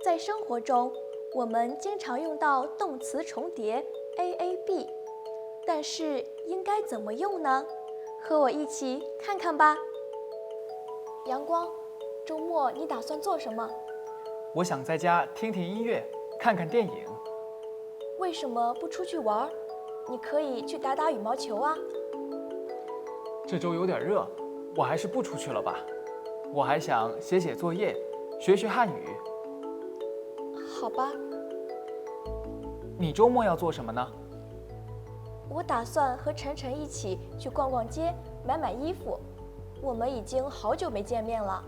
在生活中，我们经常用到动词重叠 AAB， 但是应该怎么用呢？和我一起看看吧。阳光，周末你打算做什么？我想在家听听音乐，看看电影。为什么不出去玩？你可以去打打羽毛球啊。这周有点热，我还是不出去了吧。我还想写写作业，学学汉语。好吧。你周末要做什么呢？我打算和晨晨一起去逛逛街，买衣服。我们已经好久没见面了。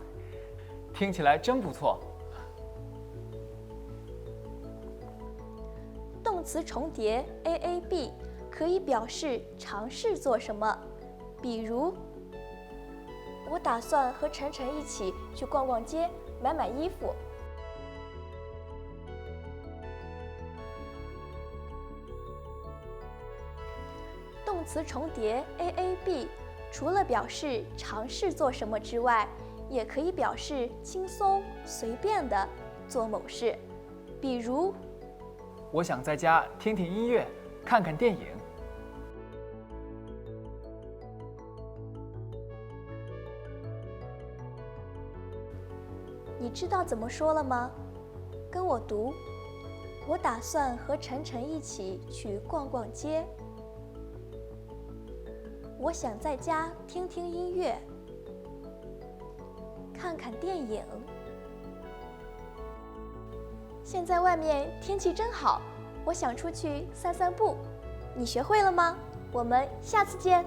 听起来真不错。动词重叠 AAB 可以表示尝试做什么，比如，我打算和晨晨一起去逛逛街，买衣服。动词重叠 AAB 除了表示尝试做什么之外，也可以表示轻松随便的做某事，比如，我想在家听听音乐，看看电影。你知道怎么说了吗？跟我读。我打算和晨晨一起去逛逛街。我想在家听听音乐，看看电影。现在外面天气真好，我想出去散散步。你学会了吗？我们下次见。